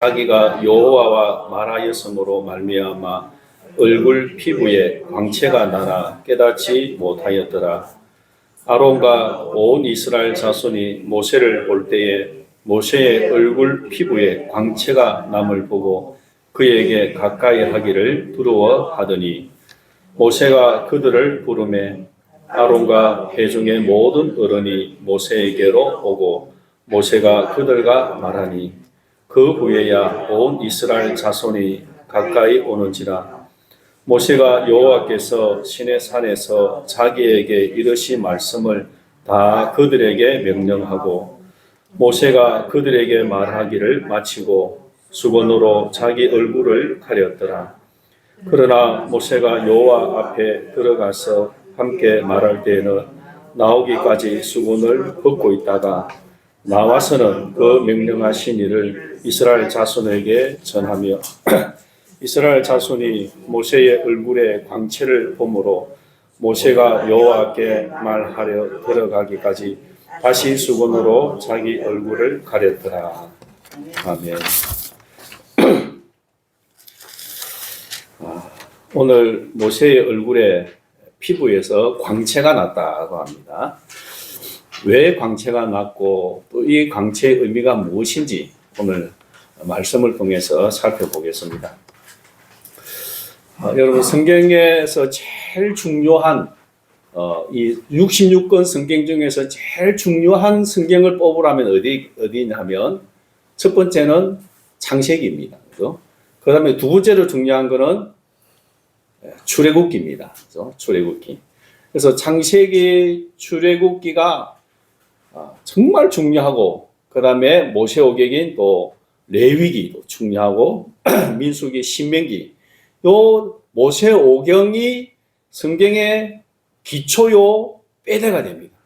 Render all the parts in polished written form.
자기가 여호와와 말하였으므로 말미암아 얼굴 피부에 광채가 나나 깨닫지 못하였더라. 아론과 온 이스라엘 자손이 모세를 볼 때에 모세의 얼굴 피부에 광채가 남을 보고 그에게 가까이 하기를 부러워하더니 모세가 그들을 부르매 아론과 회중의 모든 어른이 모세에게로 오고 모세가 그들과 말하니 그 후에야 온 이스라엘 자손이 가까이 오는지라. 모세가 여호와께서 시내 산에서 자기에게 이르신 말씀을 다 그들에게 명령하고 모세가 그들에게 말하기를 마치고 수건으로 자기 얼굴을 가렸더라. 그러나 모세가 여호와 앞에 들어가서 함께 말할 때에는 나오기까지 수건을 벗고 있다가 나와서는 그 명령하신 일을 이스라엘 자손에게 전하며 이스라엘 자손이 모세의 얼굴에 광채를 보므로 모세가 여호와께 말하려 들어가기까지 다시 수건으로 자기 얼굴을 가렸더라. 아멘. 오늘 모세의 얼굴에 피부에서 광채가 났다고 합니다. 왜 광채가 났고 또 이 광채의 의미가 무엇인지 오늘 말씀을 통해서 살펴보겠습니다. 여러분 성경에서 제일 중요한 이 66권 성경 중에서 제일 중요한 성경을 뽑으라면 어디냐면 첫 번째는 창세기입니다. 그 다음에 두 번째로 중요한 것은 출애굽기입니다. 출애굽기. 그래서 창세기, 출애굽기가 정말 중요하고 그 다음에 모세오경인 또 레위기도 중요하고 민수기, 신명기 요 모세오경이 성경의 기초요 빼대가 됩니다.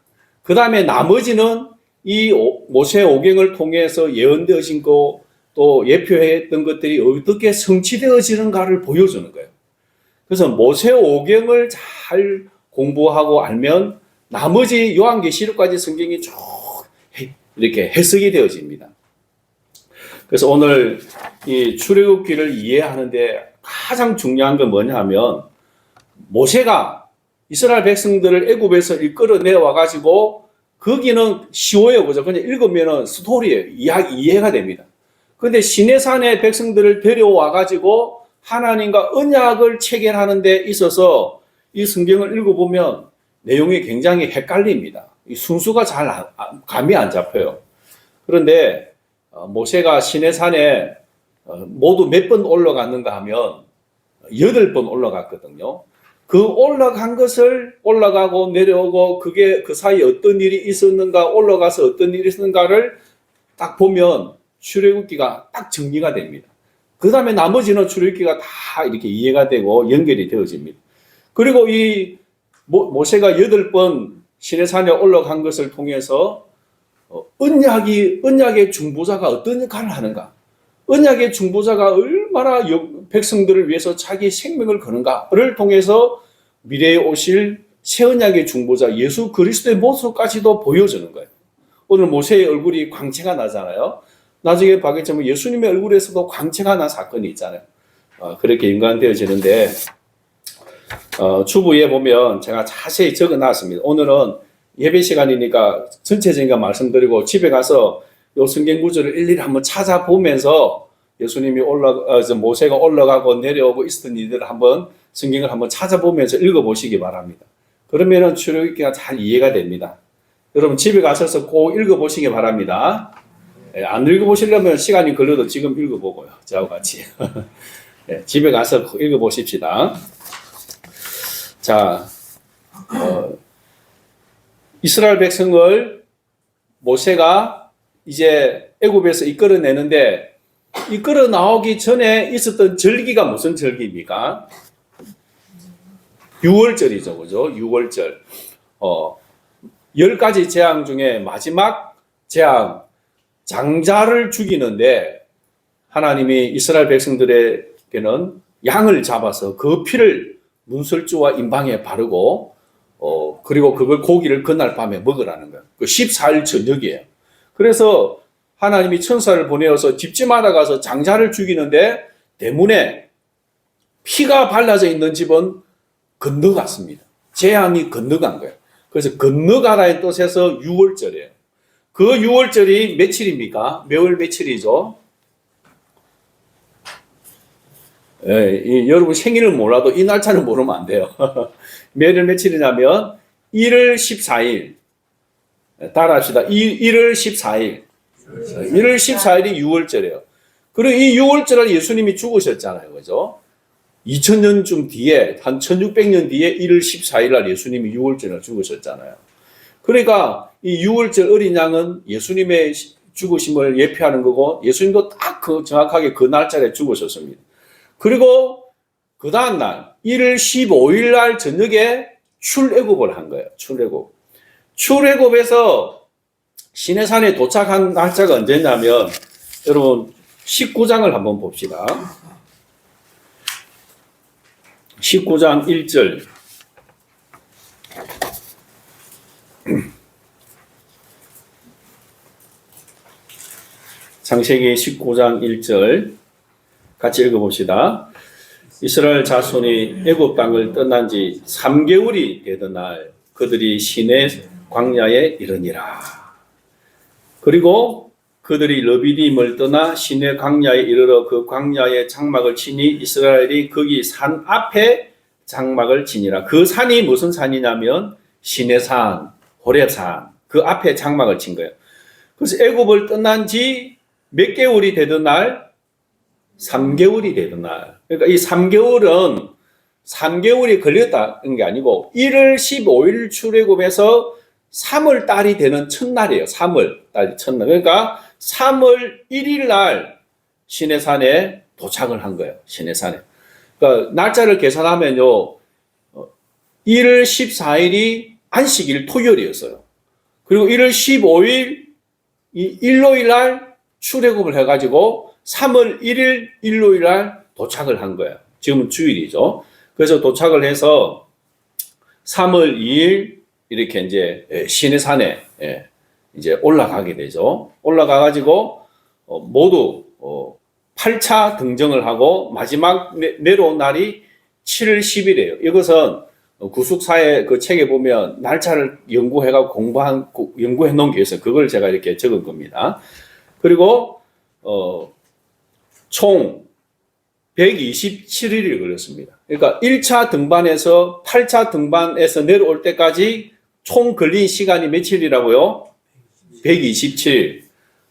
그 다음에 나머지는 이 모세오경을 통해서 예언되어진 거 또 예표했던 것들이 어떻게 성취되어지는가를 보여주는 거예요. 그래서 모세오경을 잘 공부하고 알면 나머지 요한계시록까지 성경이 쭉 이렇게 해석이 되어집니다. 그래서 오늘 이 출애굽기를 이해하는데 가장 중요한 건 뭐냐면 모세가 이스라엘 백성들을 애굽에서 이끌어내와 가지고 거기는 쉬워요, 그죠? 그냥 읽으면은 스토리예요, 이해가 됩니다. 그런데 시내산의 백성들을 데려와 가지고 하나님과 언약을 체결하는 데 있어서 이 성경을 읽어보면 내용이 굉장히 헷갈립니다. 이 순수가 잘 감이 안 잡혀요. 그런데 모세가 시내산에 모두 몇 번 올라갔는가 하면 8번 올라갔거든요. 그 올라간 것을 올라가고 내려오고 그게 그 사이에 어떤 일이 있었는가, 올라가서 어떤 일이 있었는가를 딱 보면 출애굽기가 딱 정리가 됩니다. 그 다음에 나머지는 출애굽기가 다 이렇게 이해가 되고 연결이 되어집니다. 그리고 이 모세가 8번 시내산에 올라간 것을 통해서 언약의 중보자가 어떤 역할을 하는가, 언약의 중보자가 얼마나 백성들을 위해서 자기 생명을 거는가를 통해서 미래에 오실 새 언약의 중보자 예수 그리스도의 모습까지도 보여주는 거예요. 오늘 모세의 얼굴이 광채가 나잖아요. 나중에 보겠지만 예수님의 얼굴에서도 광채가 난 사건이 있잖아요. 그렇게 연관되어지는데 주부에 보면 제가 자세히 적어놨습니다. 오늘은 예배 시간이니까 전체적인 말씀드리고 집에 가서 요 성경 구절을 일일이 한번 찾아보면서 예수님이 모세가 올라가고 내려오고 있었던 일들을 한번 성경을 한번 찾아보면서 읽어보시기 바랍니다. 그러면은 출애굽기가 잘 이해가 됩니다. 여러분 집에 가셔서 꼭 읽어보시기 바랍니다. 안 읽어보시려면 시간이 걸려도 지금 읽어보고요. 저하고 같이. 집에 가서 읽어보십시다. 자, 이스라엘 백성을 모세가 이제 애굽에서 이끌어내는데 이끌어 나오기 전에 있었던 절기가 무슨 절기입니까? 유월절이죠. 그죠? 유월절. 10가지 재앙 중에 마지막 재앙, 장자를 죽이는데 하나님이 이스라엘 백성들에게는 양을 잡아서 그 피를 문설주와 임방에 바르고 그리고 그걸 고기를 그날 밤에 먹으라는 거예요. 그 14일 저녁이에요. 그래서 하나님이 천사를 보내어서 집집마다 가서 장자를 죽이는데 대문에 피가 발라져 있는 집은 건너갔습니다. 재앙이 건너간 거예요. 그래서 건너가라의 뜻에서 6월절이에요. 그 6월절이 며칠입니까? 매월 며칠이죠? 예, 여러분 생일을 몰라도 이 날짜는 모르면 안 돼요. 매월 며칠이냐면 1월 14일. 따라합시다. 1월 14일. 1월 14일이 6월절이에요. 그리고 이 6월절에 예수님이 죽으셨잖아요. 그죠? 2000년쯤 뒤에, 한 1600년 뒤에 1월 14일 날 예수님이 6월절에 죽으셨잖아요. 그러니까 이 6월절 어린 양은 예수님의 죽으심을 예표하는 거고, 예수님도 딱 정확하게 그 날짜에 죽으셨습니다. 그리고 그 다음날, 1월 15일 날 저녁에 출애굽을 한 거예요. 출애굽. 출애굽에서 시내산에 도착한 날짜가 언제냐면, 여러분, 19장을 한번 봅시다. 19장 1절. 창세기 19장 1절. 같이 읽어봅시다. 이스라엘 자손이 애굽 땅을 떠난 지 3개월이 되던 날 그들이 시내 광야에 이르니라. 그리고 그들이 르비딤을 떠나 시내 광야에 이르러 그 광야에 장막을 치니 이스라엘이 거기 산 앞에 장막을 치니라. 그 산이 무슨 산이냐면 시내산, 호렙산, 그 앞에 장막을 친 거예요. 그래서 애굽을 떠난 지 몇 개월이 되던 날? 3개월이 되던 날. 그러니까 이 3개월은 3개월이 걸렸다는 게 아니고 1월 15일 출애굽에서 3월 달이 되는 첫날이에요. 3월 달이 첫날. 그러니까 3월 1일 날 시내산에 도착을 한 거예요. 시내산에. 그러니까 날짜를 계산하면요. 1월 14일이 안식일 토요일이었어요. 그리고 1월 15일 일요일 날 출애굽을 해가지고 3월 1일 일요일 날 도착을 한 거예요. 지금은 주일이죠. 그래서 도착을 해서 3월 2일 이렇게 이제 시내산에 이제 올라가게 되죠. 올라가가지고 모두 8차 등정을 하고 마지막 내려온 날이 7월 10일이에요. 이것은 구속사의 그 책에 보면 날짜를 연구해가지고 연구해 놓은 게 있어요. 그걸 제가 이렇게 적은 겁니다. 그리고 총 127일이 걸렸습니다. 그러니까 1차 등반에서 8차 등반에서 내려올 때까지 총 걸린 시간이 며칠이라고요? 127일.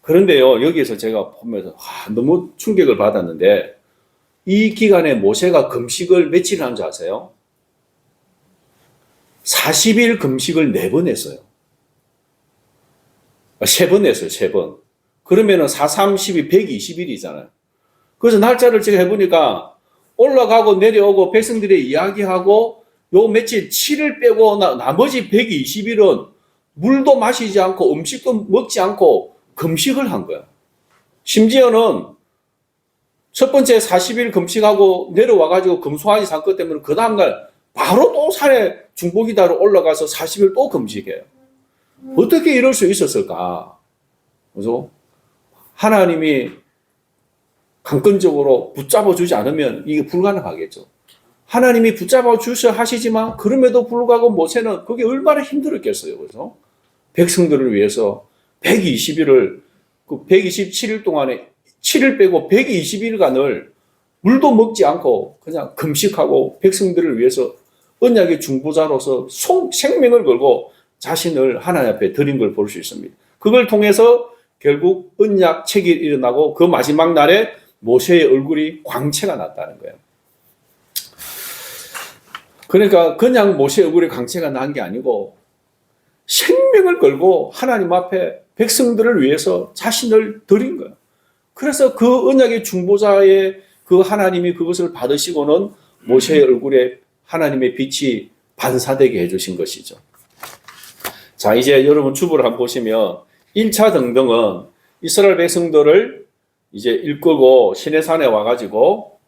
그런데요, 여기에서 제가 보면서 너무 충격을 받았는데 이 기간에 모세가 금식을 며칠 한 줄 아세요? 40일 금식을 4번 했어요. 3번 했어요, 3번. 그러면은 4, 3, 12, 120일이잖아요. 그래서 날짜를 제가 해보니까 올라가고 내려오고 백성들의 이야기하고 요 며칠 7일 빼고 나머지 120일은 물도 마시지 않고 음식도 먹지 않고 금식을 한 거야. 심지어는 첫 번째 40일 금식하고 내려와가지고 금송아지 사건 때문에 그 다음날 바로 또 산에 중보기다로 올라가서 40일 또 금식해요. 어떻게 이럴 수 있었을까? 그죠? 하나님이 강권적으로 붙잡아 주지 않으면 이게 불가능하겠죠. 하나님이 붙잡아 주셔 하시지만 그럼에도 불구하고 모세는 그게 얼마나 힘들었겠어요. 그죠? 백성들을 위해서 120일을, 그 127일 동안에 7일 빼고 120일간을 물도 먹지 않고 그냥 금식하고 백성들을 위해서 언약의 중보자로서 생명을 걸고 자신을 하나님 앞에 드린 걸 볼 수 있습니다. 그걸 통해서 결국 언약 책이 일어나고 그 마지막 날에 모세의 얼굴이 광채가 났다는 거예요. 그러니까 그냥 모세의 얼굴에 광채가 난 게 아니고 생명을 걸고 하나님 앞에 백성들을 위해서 자신을 드린 거예요. 그래서 그 언약의 중보자의 그 하나님이 그것을 받으시고는 모세의 얼굴에 하나님의 빛이 반사되게 해주신 것이죠. 자, 이제 여러분 주부를 한번 보시면 1차 등등은 이스라엘 백성들을 이제 일끄고 시내산에 와가지고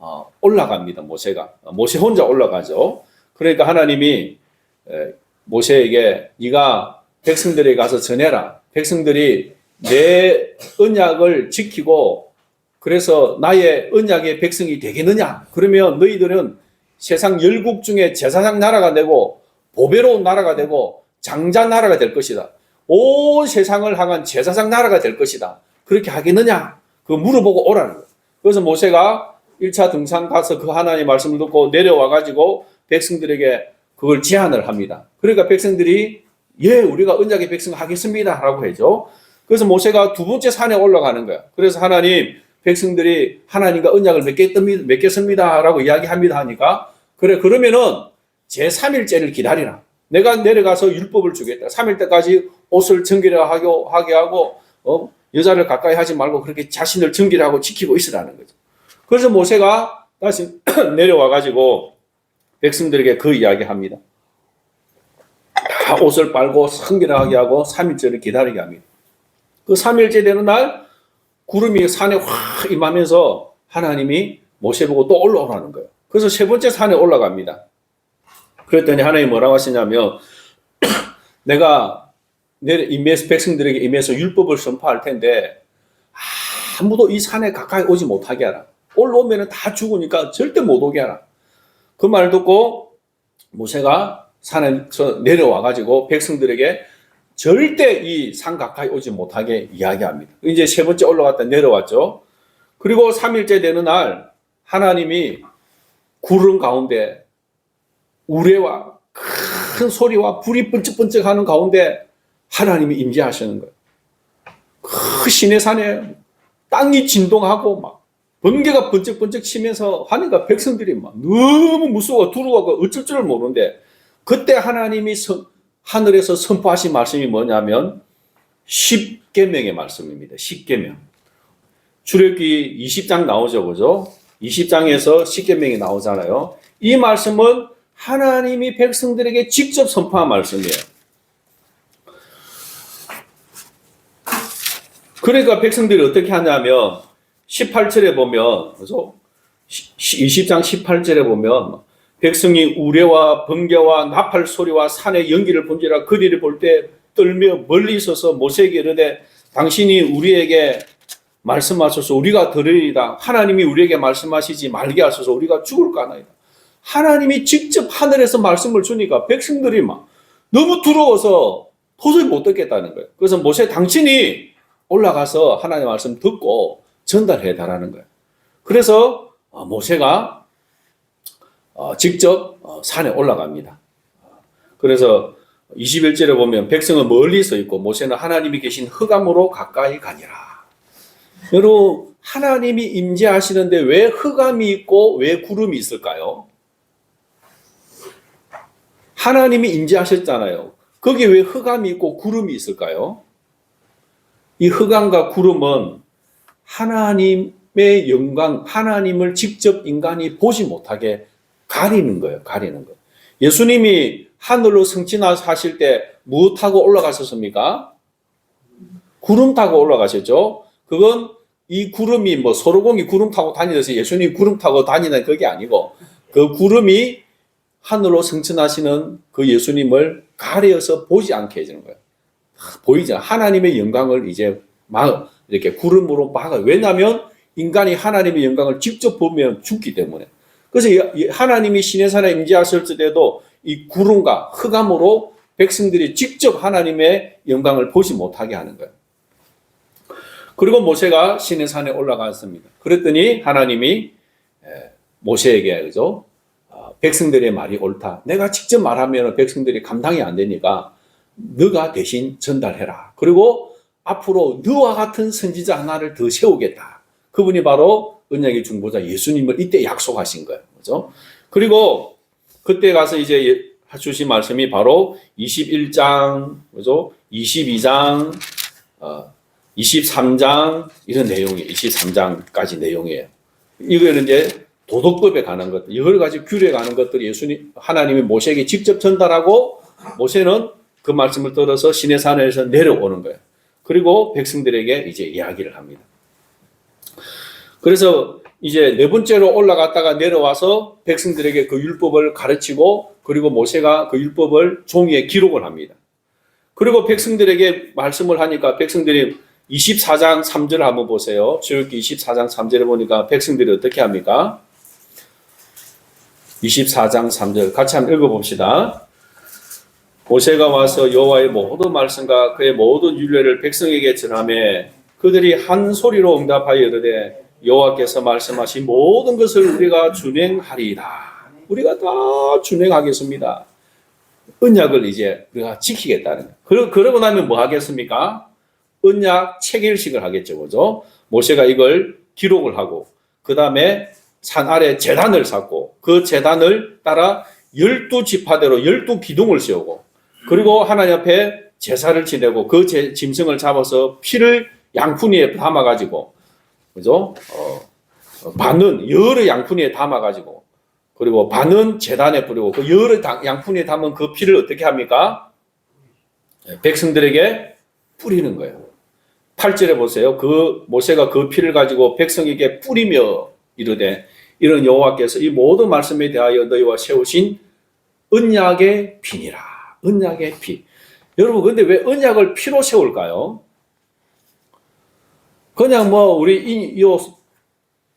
올라갑니다. 모세 혼자 올라가죠. 그러니까 하나님이 모세에게 네가 백성들에게 가서 전해라. 백성들이 내 언약을 지키고 그래서 나의 언약의 백성이 되겠느냐? 그러면 너희들은 세상 열국 중에 제사장 나라가 되고 보배로운 나라가 되고 장자 나라가 될 것이다. 온 세상을 향한 제사장 나라가 될 것이다. 그렇게 하겠느냐? 그거 물어보고 오라는 거예요. 그래서 모세가 1차 등산 가서 그 하나님의 말씀을 듣고 내려와가지고 백성들에게 그걸 제안을 합니다. 그러니까 백성들이 예, 우리가 언약의 백성 하겠습니다. 라고 하죠. 그래서 모세가 두 번째 산에 올라가는 거야. 그래서 하나님, 백성들이 하나님과 언약을 맺겠습니다. 라고 이야기합니다. 하니까 그래, 그러면은 제3일째를 기다리라. 내가 내려가서 율법을 주겠다. 3일 때까지 옷을 정결하게 하고 여자를 가까이 하지 말고 그렇게 자신을 정결하고 지키고 있으라는 거죠. 그래서 모세가 다시 내려와가지고 백성들에게 그 이야기합니다. 다 옷을 빨고 성결하게 하고 3일째를 기다리게 합니다. 그 3일째 되는 날 구름이 산에 확 임하면서 하나님이 모세 보고 또 올라오라는 거예요. 그래서 세 번째 산에 올라갑니다. 그랬더니 하나님이 뭐라고 하시냐면 내가 백성들에게 임해서 율법을 선포할 텐데 아무도 이 산에 가까이 오지 못하게 하라. 올라오면 다 죽으니까 절대 못 오게 하라. 그 말 듣고 모세가 산에서 내려와가지고 백성들에게 절대 이 산 가까이 오지 못하게 이야기합니다. 이제 세 번째 올라갔다 내려왔죠. 그리고 3일째 되는 날 하나님이 구름 가운데 우레와 큰 소리와 불이 번쩍번쩍하는 가운데 하나님이 임재하시는 거예요. 그 시내산에 땅이 진동하고 막 번개가 번쩍번쩍 치면서 하니까 백성들이 막 너무 무서워 두려워하고 어쩔 줄 모르는데 그때 하나님이 하늘에서 선포하신 말씀이 뭐냐면 10계명의 말씀입니다. 10계명. 출애굽기 20장 나오죠. 그죠? 20장에서 10계명이 나오잖아요. 이 말씀은 하나님이 백성들에게 직접 선포한 말씀이에요. 그러니까 백성들이 어떻게 하냐면 18절에 보면 그죠? 20장 18절에 보면 백성이 우레와 번개와 나팔 소리와 산의 연기를 본지라 그리를 볼 때 떨며 멀리 있어서 모세에게 이르되 당신이 우리에게 말씀하소서 우리가 들으리이다. 하나님이 우리에게 말씀하시지 말게 하소서 우리가 죽을까나이다. 하나님이 직접 하늘에서 말씀을 주니까 백성들이 막 너무 두려워서 도저히 못 듣겠다는 거예요. 그래서 모세 당신이 올라가서 하나님의 말씀 듣고 전달해 달라는 거예요. 그래서 모세가 직접 산에 올라갑니다. 그래서 21절에 보면 백성은 멀리 서 있고 모세는 하나님이 계신 흑암으로 가까이 가니라. 여러분 하나님이 임재하시는데 왜 흑암이 있고 왜 구름이 있을까요? 하나님이 임재하셨잖아요. 거기 왜 흑암이 있고 구름이 있을까요? 이 흑암과 구름은 하나님의 영광, 하나님을 직접 인간이 보지 못하게 가리는 거예요. 가리는 거. 예수님이 하늘로 승진하실 때 무엇 타고 올라가셨습니까? 구름 타고 올라가셨죠. 그건 이 구름이 뭐 소로공이 구름 타고 다니듯이 예수님이 구름 타고 다니는 그게 아니고 그 구름이 하늘로 승천하시는 그 예수님을 가려서 보지 않게 해주는 거예요. 보이죠? 하나님의 영광을 이제 막 이렇게 구름으로 막아요. 왜냐하면 인간이 하나님의 영광을 직접 보면 죽기 때문에. 그래서 하나님이 시내산에 임재하실 때도 이 구름과 흑암으로 백성들이 직접 하나님의 영광을 보지 못하게 하는 거예요. 그리고 모세가 시내산에 올라갔습니다. 그랬더니 하나님이 모세에게 그죠? 백성들의 말이 옳다. 내가 직접 말하면 백성들이 감당이 안 되니까 너가 대신 전달해라. 그리고 앞으로 너와 같은 선지자 하나를 더 세우겠다. 그분이 바로 언약의 중보자 예수님을 이때 약속하신 거예요. 그죠? 그리고 그때 가서 이제 주신 말씀이 바로 21장, 그죠? 22장, 23장 이런 내용이에요. 23장까지 내용이에요. 이거는 이제 도덕법에 관한 것들, 여러 가지 규례에 관한 것들이 하나님이 모세에게 직접 전달하고 모세는 그 말씀을 들어서 시내산에서 내려오는 거예요. 그리고 백성들에게 이제 이야기를 합니다. 그래서 이제 네 번째로 올라갔다가 내려와서 백성들에게 그 율법을 가르치고 그리고 모세가 그 율법을 종이에 기록을 합니다. 그리고 백성들에게 말씀을 하니까 백성들이 24장 3절 한번 보세요. 출애굽기 24장 3절에 보니까 백성들이 어떻게 합니까? 24장 3절 같이 한번 읽어봅시다. 모세가 와서 여호와의 모든 말씀과 그의 모든 율례를 백성에게 전하매 그들이 한 소리로 응답하여 이르되 여호와께서 말씀하신 모든 것을 우리가 준행하리이다. 우리가 다 준행하겠습니다. 언약을 이제 우리가 지키겠다는 거예요. 그러고 나면 뭐 하겠습니까? 언약 체결식을 하겠죠. 그죠? 모세가 이걸 기록을 하고 그 다음에 산 아래 제단을 쌓고 그 제단을 따라 12지파대로 12기둥을 세우고 그리고 하나님 앞에 제사를 지내고 그 짐승을 잡아서 피를 양푼위에 담아가지고 그죠? 반은 여러 양푼위에 담아가지고 그리고 반은 제단에 뿌리고 그 여러 양푼위에 담은 그 피를 어떻게 합니까? 백성들에게 뿌리는 거예요. 8절에 보세요. 그 모세가 그 피를 가지고 백성에게 뿌리며 이르되 이런 여호와께서 이 모든 말씀에 대하여 너희와 세우신 언약의 피니라. 언약의 피. 여러분 근데 왜 언약을 피로 세울까요? 그냥 뭐 우리 요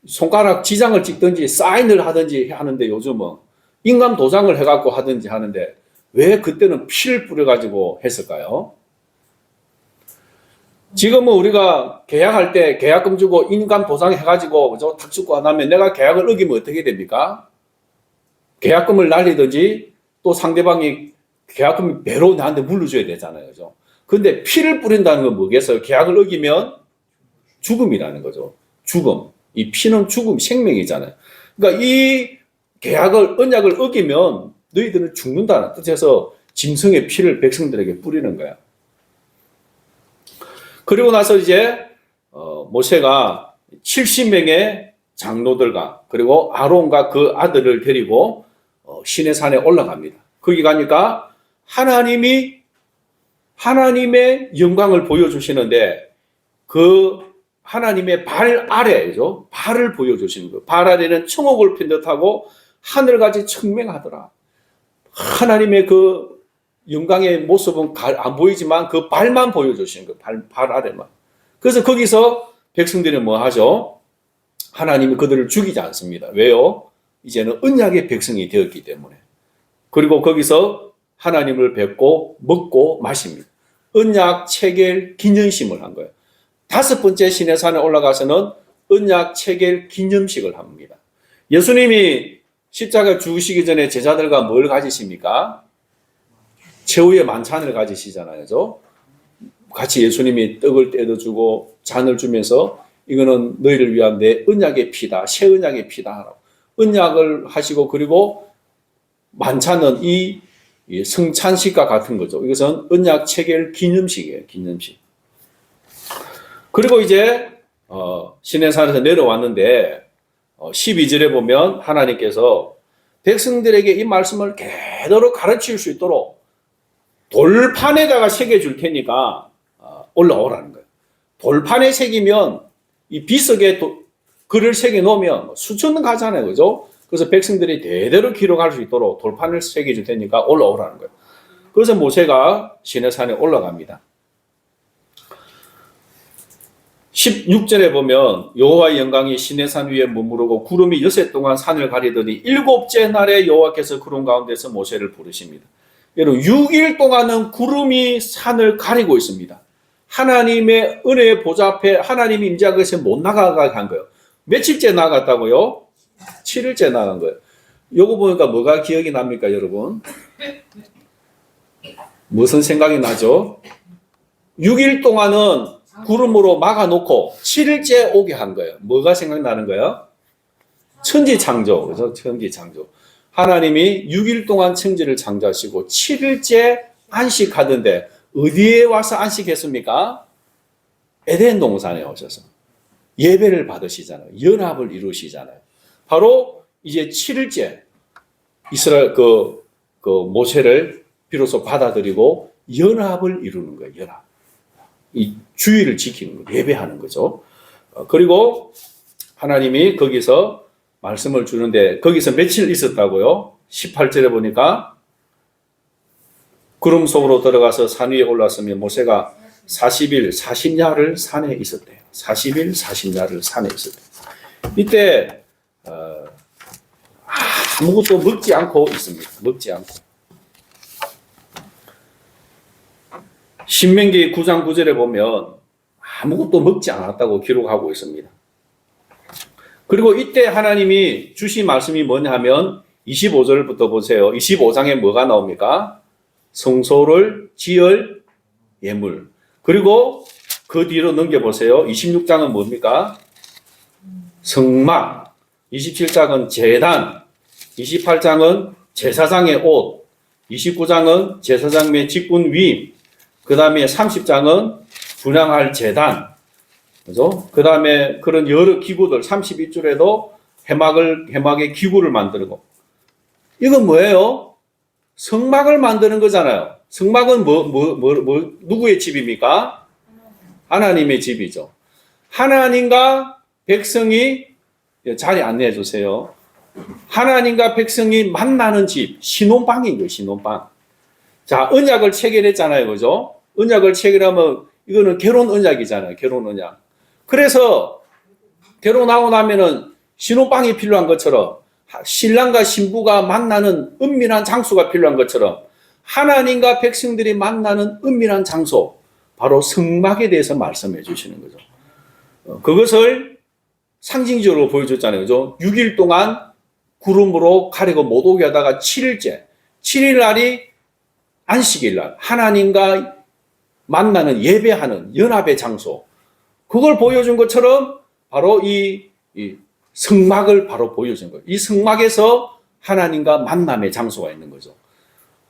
손가락 지장을 찍든지 사인을 하든지 하는데 요즘은 인감 도장을 해갖고 하든지 하는데 왜 그때는 피를 뿌려가지고 했을까요? 지금은 우리가 계약할 때 계약금 주고 인감 도장 해가지고 그죠? 탁 찍고 안 하면 내가 계약을 어기면 어떻게 됩니까? 계약금을 날리든지 또 상대방이 계약금이 배로 나한테 물려줘야 되잖아요. 그죠? 근데 피를 뿌린다는 건 뭐겠어요? 계약을 어기면 죽음이라는 거죠. 죽음. 이 피는 죽음, 생명이잖아요. 그러니까 이 계약을, 언약을 어기면 너희들은 죽는다는 뜻에서 짐승의 피를 백성들에게 뿌리는 거야. 그리고 나서 이제 모세가 70명의 장로들과 그리고 아론과 그 아들을 데리고 시내 산에 올라갑니다. 거기 가니까 하나님이 하나님의 영광을 보여주시는데 그 하나님의 발 아래죠. 발을 보여주시는 거예요. 발 아래는 청옥을 핀 듯하고 하늘같이 청명하더라. 하나님의 그 영광의 모습은 안 보이지만 그 발만 보여주시는 거예요. 발 아래만. 그래서 거기서 백성들은 뭐 하죠? 하나님이 그들을 죽이지 않습니다. 왜요? 이제는 언약의 백성이 되었기 때문에. 그리고 거기서 하나님을 뵙고 먹고 마십니다. 언약 체결 기념식을 한 거예요. 5번째 시내산에 올라가서는 언약 체결 기념식을 합니다. 예수님이 십자가 죽으시기 전에 제자들과 뭘 가지십니까? 최후의 만찬을 가지시잖아요. 그죠? 같이 예수님이 떡을 떼어주고 잔을 주면서 이거는 너희를 위한 내 언약의 피다. 새 언약의 피다. 언약을 하시고 그리고 만찬은 이 성찬식과 같은 거죠. 이것은 언약 체결 기념식이에요. 기념식. 그리고 이제 시내산에서 내려왔는데 12절에 보면 하나님께서 백성들에게 이 말씀을 제대로 가르칠 수 있도록 돌판에다가 새겨줄 테니까 올라오라는 거예요. 돌판에 새기면 이 비석에 글을 새겨 놓으면 수천 년 가잖아요. 그죠? 그래서 백성들이 대대로 기록할 수 있도록 돌판을 새겨줄 테니까 올라오라는 거예요. 그래서 모세가 시내산에 올라갑니다. 16절에 보면 여호와의 영광이 시내산 위에 머무르고 구름이 여섯 동안 산을 가리더니 일곱째 날에 여호와께서 구름 가운데서 모세를 부르십니다. 여러분 6일 동안은 구름이 산을 가리고 있습니다. 하나님의 은혜의 보좌 앞에 하나님이 임재한 것에 못 나가게 한 거예요. 며칠째 나갔다고요? 7일째 나간 거예요. 요거 보니까 뭐가 기억이 납니까 여러분? 무슨 생각이 나죠? 6일 동안은 구름으로 막아놓고 7일째 오게 한 거예요. 뭐가 생각나는 거예요? 천지창조. 그래서 천지창조. 하나님이 6일 동안 천지를 창조하시고 7일째 안식하던데 어디에 와서 안식했습니까? 에덴 동산에 오셔서 예배를 받으시잖아요. 연합을 이루시잖아요. 바로 이제 7일째 이스라엘 그 모세를 비로소 받아들이고 연합을 이루는 거예요. 연합. 이 주의를 지키는 거, 예배하는 거죠. 그리고 하나님이 거기서 말씀을 주는데 거기서 며칠 있었다고요? 18절에 보니까 구름 속으로 들어가서 산 위에 올랐으며 모세가 40일 40야를 산에 있었대요. 40일 40야를 산에 있었대요. 이때 아무것도 먹지 않고 있습니다. 먹지 않고. 신명기 9장 9절에 보면 아무것도 먹지 않았다고 기록하고 있습니다. 그리고 이때 하나님이 주신 말씀이 뭐냐 하면 25절부터 보세요. 25장에 뭐가 나옵니까? 성소를 지을 예물. 그리고 그 뒤로 넘겨보세요. 26장은 뭡니까? 성막. 27장은 제단. 28장은 제사장의 옷. 29장은 제사장의 직분 위임. 그 다음에 30장은 분향할 제단. 그죠? 그 다음에 그런 여러 기구들, 31줄에도 해막의 기구를 만들고. 이건 뭐예요? 성막을 만드는 거잖아요. 성막은 누구의 집입니까? 하나님의 집이죠. 하나님과 백성이, 자리 안내해 주세요. 하나님과 백성이 만나는 집, 신혼방인 거예요, 신혼방. 자, 언약을 체결했잖아요, 그죠? 언약을 체결하면, 이거는 결혼 언약이잖아요, 결혼 언약. 그래서, 결혼하고 나면은 신혼방이 필요한 것처럼, 신랑과 신부가 만나는 은밀한 장소가 필요한 것처럼, 하나님과 백성들이 만나는 은밀한 장소, 바로 성막에 대해서 말씀해 주시는 거죠. 그것을 상징적으로 보여줬잖아요, 그죠? 6일 동안 구름으로 가리고 못 오게 하다가 7일째, 7일 날이 안식일 날, 하나님과 만나는 예배하는 연합의 장소, 그걸 보여준 것처럼 바로 이 성막을 바로 보여준 거예요. 이 성막에서 하나님과 만남의 장소가 있는 거죠.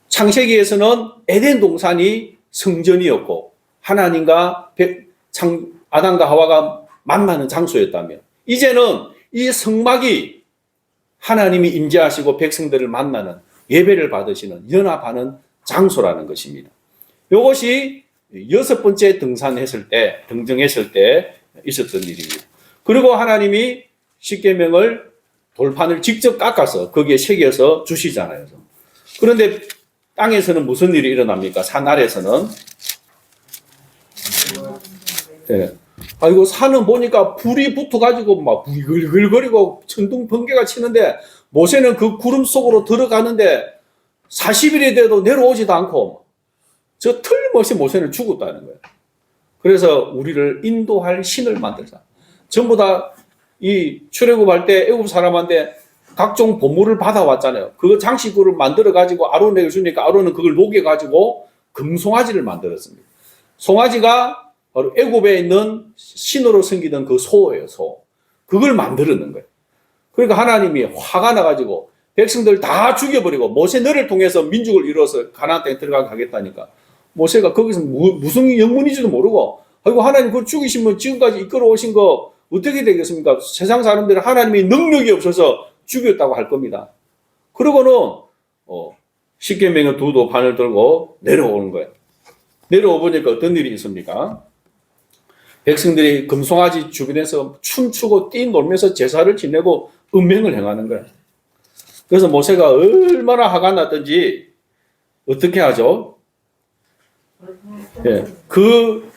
창세기에서는 에덴 동산이 성전이었고 하나님과 아담과 하와가 만나는 장소였다면, 이제는 이 성막이 하나님이 임재하시고 백성들을 만나는, 예배를 받으시는, 연합하는 장소라는 것입니다. 이것이 6번째 등정했을 때 있었던 일입니다. 그리고 하나님이 십계명을, 돌판을 직접 깎아서 거기에 새겨서 주시잖아요. 그런데 땅에서는 무슨 일이 일어납니까? 산 아래에서는. 네. 이거 산은 보니까 불이 붙어가지고 막 부글글거리고 천둥 번개가 치는데, 모세는 그 구름 속으로 들어가는데 40일이 돼도 내려오지도 않고, 저 틀림없이 모세는 죽었다는 거예요. 그래서 우리를 인도할 신을 만들자. 전부 다 이 출애굽할 때 애굽 사람한테 각종 보물을 받아왔잖아요. 그 장식구를 만들어가지고 아론에게 주니까 아론은 그걸 녹여가지고 금송아지를 만들었습니다. 송아지가 바로 애굽에 있는 신으로 섬기던 그 소예요, 소. 그걸 만들었는 거예요. 그러니까 하나님이 화가 나가지고 백성들 다 죽여버리고, 모세 너를 통해서 민족을 이루어서 가나안 땅에 들어가게 하겠다니까, 모세가 거기서 무슨 영문인지도 모르고, 아이고 하나님 그걸 죽이시면 지금까지 이끌어 오신 거 어떻게 되겠습니까? 세상 사람들은 하나님이 능력이 없어서 죽였다고 할 겁니다. 그러고는 십계명의 두 돌판을 들고 내려오는 거예요. 내려오보니까 어떤 일이 있습니까? 백성들이 금송아지 주변에서 춤추고 뛰놀면서 제사를 지내고 음행을 행하는 거예요. 그래서 모세가 얼마나 화가 났던지 어떻게 하죠? 예, 그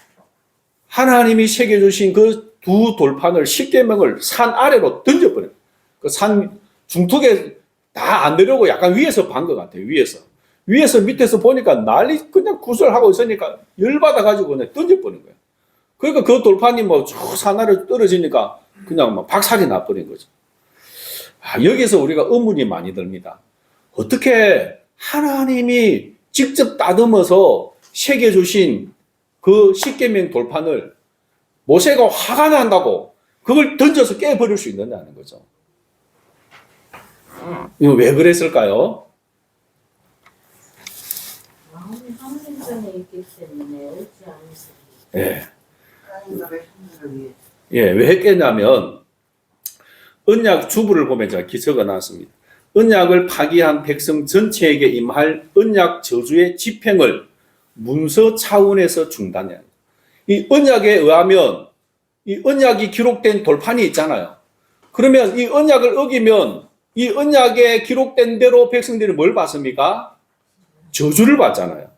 하나님이 새겨주신 그 두 돌판을, 십계명을 산 아래로 던져버려요. 그 산 중턱에 다 안 내려오고 약간 위에서 반 것 같아요. 위에서 밑에서 보니까 난리 그냥 구설하고 있으니까 열받아가지고 그냥 던져버린 거예요. 그러니까 그 돌판이 뭐 쭉 산 아래로 떨어지니까 그냥 막 박살이 나버린 거죠. 여기서 우리가 의문이 많이 듭니다. 어떻게 하나님이 직접 다듬어서 새겨주신 그 십계명 돌판을 모세가 화가 난다고 그걸 던져서 깨버릴 수 있느냐는 거죠. 이거 왜 그랬을까요? 예. 예, 왜 했겠냐면, 언약 주부를 보면 제가 적어 놨습니다. 언약을 파기한 백성 전체에게 임할 언약 저주의 집행을 문서 차원에서 중단해야 합니다. 이 언약에 의하면, 이 언약이 기록된 돌판이 있잖아요. 그러면 이 언약을 어기면 이 언약에 기록된 대로 백성들이 뭘 받습니까? 저주를 받잖아요.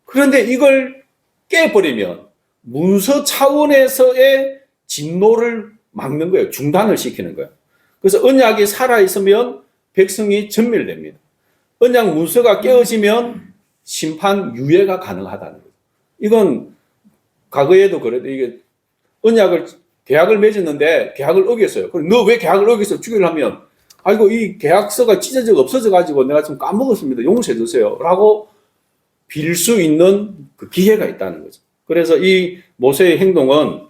그런데 이걸 깨버리면, 문서 차원에서의 진노를 막는 거예요. 중단을 시키는 거예요. 그래서 언약이 살아있으면 백성이 전멸됩니다. 언약 문서가 깨어지면 심판 유예가 가능하다는 거예요. 이건 과거에도 그래도 이게 계약을 맺었는데 계약을 어겼어요. 그럼 너 왜 계약을 어겼어? 죽이려면 아이고 이 계약서가 찢어져 없어져 가지고 내가 좀 까먹었습니다. 용서해 주세요. 라고 빌 수 있는 그 기회가 있다는 거죠. 그래서 이 모세의 행동은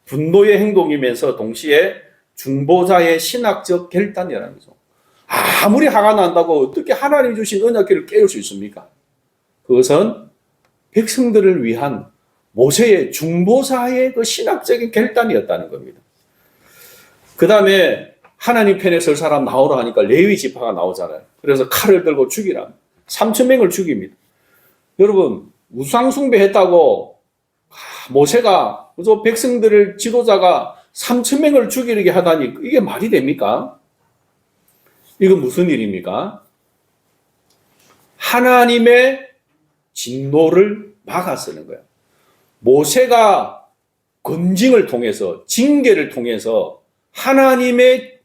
분노의 행동이면서 동시에 중보자의 신학적 결단이라는 거죠. 아무리 화가 난다고 어떻게 하나님이 주신 언약궤를 깨울 수 있습니까? 그것은 백성들을 위한 모세의 중보자의 그 신학적인 결단이었다는 겁니다. 그 다음에 하나님 편에 설 사람 나오라 하니까 레위 지파가 나오잖아요. 그래서 칼을 들고 죽이라. 3,000명을 죽입니다. 여러분 우상숭배했다고 모세가 그저 백성들을 지도자가 3,000명을 죽이게 하다니 이게 말이 됩니까? 이건 무슨 일입니까? 하나님의 진노를 막아서는 거예요. 모세가 검징을 통해서 징계를 통해서 하나님의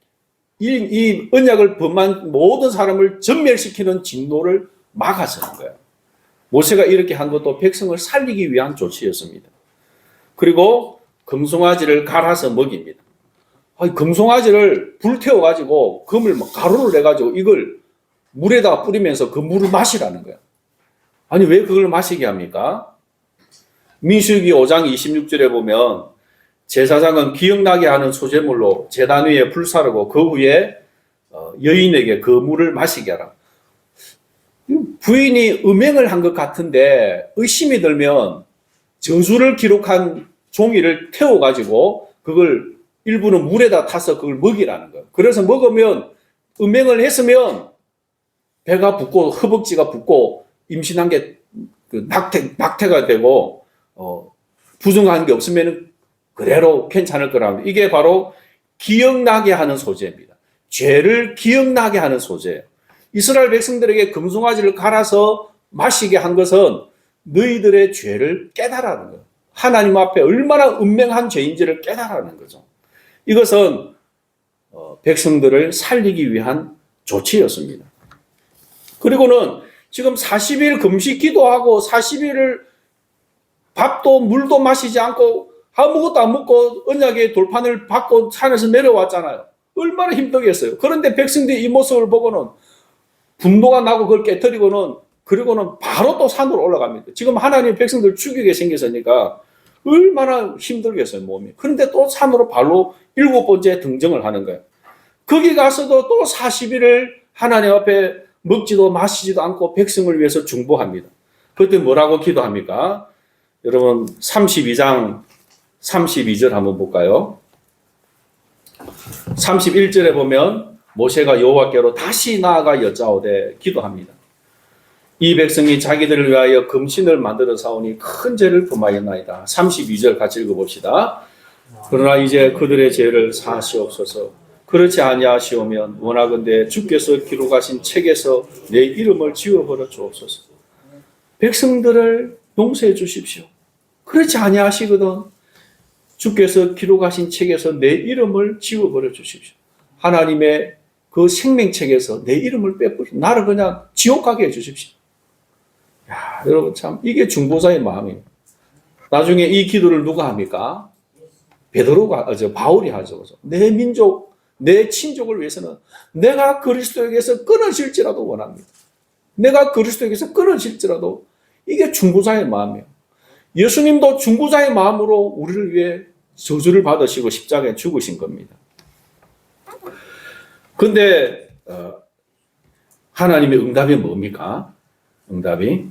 이 언약을 범한 모든 사람을 전멸시키는 진노를 막아서는 거예요. 모세가 이렇게 한 것도 백성을 살리기 위한 조치였습니다. 그리고 금송아지를 갈아서 먹입니다. 금송아지를 불태워가지고 금을 막 가루를 내가지고 이걸 물에다가 뿌리면서 그 물을 마시라는 거예요. 아니 왜 그걸 마시게 합니까? 민수기 5장 26절에 보면 제사장은 기억나게 하는 소제물로 제단 위에 불 사르고 그 후에 여인에게 그 물을 마시게 하라. 부인이 음행을 한 것 같은데 의심이 들면 저주를 기록한 종이를 태워가지고 그걸 일부는 물에다 타서 그걸 먹이라는 거예요. 그래서 먹으면 음행을 했으면 배가 붓고 허벅지가 붓고 임신한 게 낙태가 되고 부정한 게 없으면 그대로 괜찮을 거라는 이게 바로 기억나게 하는 소재입니다. 죄를 기억나게 하는 소재예요. 이스라엘 백성들에게 금송아지를 갈아서 마시게 한 것은 너희들의 죄를 깨달아는 거예요. 하나님 앞에 얼마나 은맹한 죄인지를 깨달아는 거죠. 이것은 백성들을 살리기 위한 조치였습니다. 그리고는 지금 40일 금식 기도하고 40일을 밥도 물도 마시지 않고 아무것도 안 먹고 언약의 돌판을 받고 산에서 내려왔잖아요. 얼마나 힘들겠어요. 그런데 백성들이 이 모습을 보고는 분노가 나고 그걸 깨뜨리고는 그리고는 바로 또 산으로 올라갑니다. 지금 하나님 백성들 죽이게 생겼으니까 얼마나 힘들겠어요, 몸이. 그런데 또 산으로 발로 7번째 등정을 하는 거예요. 거기 가서도 또 40일을 하나님 앞에 먹지도 마시지도 않고 백성을 위해서 중보합니다. 그때 뭐라고 기도합니까? 여러분 32장 32절 한번 볼까요? 31절에 보면 모세가 여호와께로 다시 나아가 여짜오되 기도합니다. 이 백성이 자기들을 위하여 금신을 만들어 사오니 큰 죄를 범하였나이다. 32절 같이 읽어봅시다. 그러나 이제 그들의 죄를 사하시옵소서. 그렇지 아니하시오면 원하건대 주께서 기록하신 책에서 내 이름을 지워버려 주옵소서. 백성들을 용서해 주십시오. 그렇지 아니하시거든 주께서 기록하신 책에서 내 이름을 지워버려 주십시오. 하나님의 그 생명책에서 내 이름을 빼버리고 나를 그냥 지옥 가게 해 주십시오. 야, 여러분 참 이게 중보자의 마음입니다. 나중에 이 기도를 누가 합니까? 바울이 하죠. 내 민족, 내 친족을 위해서는 내가 그리스도에게서 끊어질지라도 원합니다. 내가 그리스도에게서 끊어질지라도 이게 중보자의 마음이에요. 예수님도 중보자의 마음으로 우리를 위해 저주를 받으시고 십자가에 죽으신 겁니다. 근데 하나님의 응답이 뭡니까? 응답이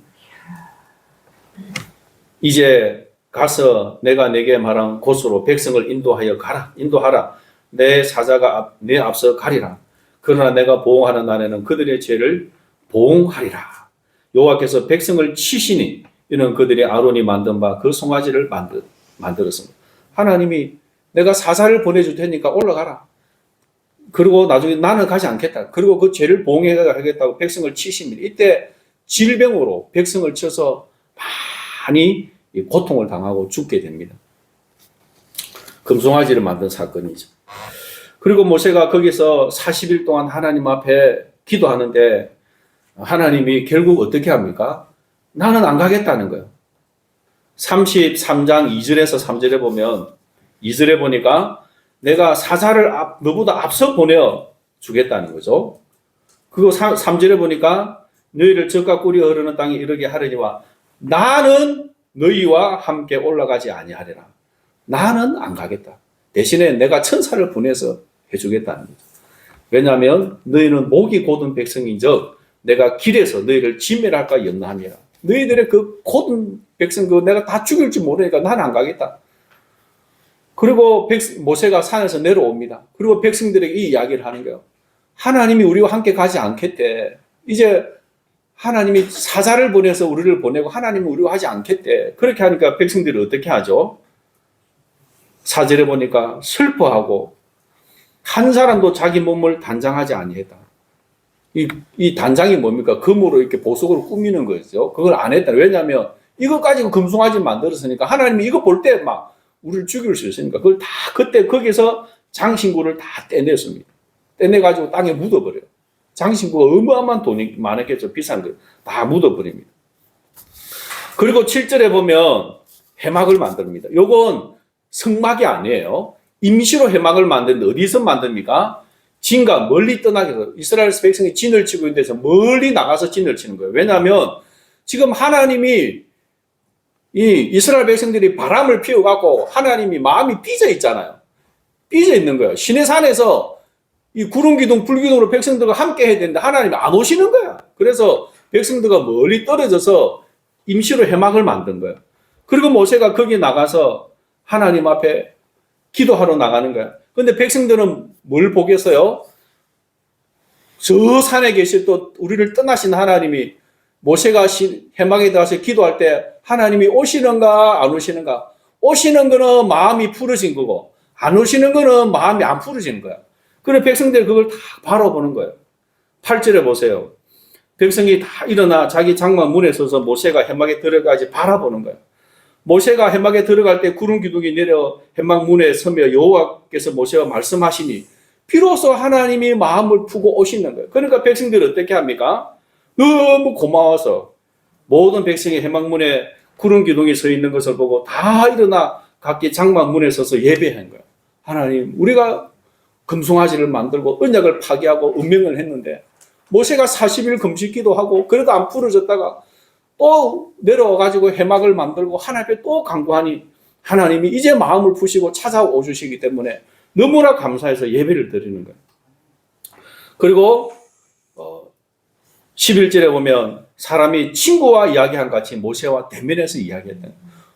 이제 가서 내가 내게 말한 곳으로 백성을 인도하라. 내 사자가 내 앞서 가리라. 그러나 내가 보응하는 날에는 그들의 죄를 보응하리라. 여호와께서 백성을 치시니 이는 그들이 아론이 만든 바 그 송아지를 만들었습니다. 하나님이 내가 사자를 보내줄 테니까 올라가라. 그리고 나중에 나는 가지 않겠다. 그리고 그 죄를 보응하겠다고 백성을 치십니다. 이때 질병으로 백성을 쳐서 많이 이 고통을 당하고 죽게 됩니다. 금송아지를 만든 사건이죠. 그리고 모세가 거기서 40일 동안 하나님 앞에 기도하는데 하나님이 결국 어떻게 합니까? 나는 안 가겠다는 거예요. 33장 2절에서 3절에 보면 2절에 보니까 내가 사자를 너보다 앞서 보내어 주겠다는 거죠. 그리고 3절에 보니까 너희를 젖과 꿀이 흐르는 땅에 이르게 하려니와 나는 너희와 함께 올라가지 아니하리라. 나는 안 가겠다. 대신에 내가 천사를 보내서 해주겠다는 거죠. 왜냐하면 너희는 목이 곧은 백성인즉 내가 길에서 너희를 진멸할까 염려함이라. 너희들의 그 곧은 백성 그거 내가 다 죽일지 모르니까 나는 안 가겠다. 그리고 모세가 산에서 내려옵니다. 그리고 백성들에게 이 이야기를 하는 거예요. 하나님이 우리와 함께 가지 않겠대. 이제 하나님이 사자를 보내서 우리를 보내고 하나님이 우리와 하지 않겠대. 그렇게 하니까 백성들이 어떻게 하죠? 4절에 보니까 슬퍼하고 한 사람도 자기 몸을 단장하지 아니했다. 이 단장이 뭡니까? 금으로 이렇게 보석으로 꾸미는 거죠. 그걸 안 했다. 왜냐하면 이거 가지고 금송아지 만들었으니까 하나님이 이거 볼 때 막 우리를 죽일 수 있으니까 그걸 다 그때 거기서 장신구를 다 떼냈습니다. 떼내가지고 땅에 묻어버려요. 장신구가 어마어마한 돈이 많았겠죠. 비싼 거 다 묻어버립니다. 그리고 7절에 보면 해막을 만듭니다. 요건 성막이 아니에요. 임시로 해막을 만드는데 어디서 만듭니까? 진과 멀리 떠나게 해서 이스라엘 백성이 진을 치고 있는 데서 멀리 나가서 진을 치는 거예요. 왜냐하면 지금 하나님이 이 이스라엘 백성들이 바람을 피워갖고 하나님이 마음이 삐져 있잖아요. 삐져 있는 거예요. 시내산에서 이 구름기둥, 불기둥으로 백성들과 함께 해야 되는데 하나님이 안 오시는 거야. 그래서 백성들과 멀리 떨어져서 임시로 해막을 만든 거예요. 그리고 모세가 거기 나가서 하나님 앞에 기도하러 나가는 거야. 근데 백성들은 뭘 보겠어요? 저 산에 계실 또 우리를 떠나신 하나님이 모세가 해막에 들어가서 기도할 때 하나님이 오시는가 안 오시는가? 오시는 거는 마음이 풀어진 거고 안 오시는 거는 마음이 안 풀어지는 거야. 그래 백성들이 그걸 다 바라보는 거예요. 8절에 보세요. 백성이 다 일어나 자기 장막 문에 서서 모세가 해막에 들어가지 바라보는 거예요. 모세가 해막에 들어갈 때 구름 기둥이 내려 해막 문에 서며 여호와께서 모세와 말씀하시니 비로소 하나님이 마음을 푸고 오시는 거예요. 그러니까 백성들이 어떻게 합니까? 너무 고마워서 모든 백성이 해막 문에 구름 기둥이 서 있는 것을 보고 다 일어나 각기 장막 문에 서서 예배한 거예요. 하나님, 우리가 금송아지를 만들고 언약을 파기하고 운명을 했는데 모세가 40일 금식 기도하고 그래도 안 풀어졌다가 또 내려와가지고 해막을 만들고 하나님께 또 간구하니 하나님이 이제 마음을 푸시고 찾아오 주시기 때문에 너무나 감사해서 예배를 드리는 거예요. 그리고 11절에 보면 사람이 친구와 이야기한 같이 모세와 대면해서 이야기했다.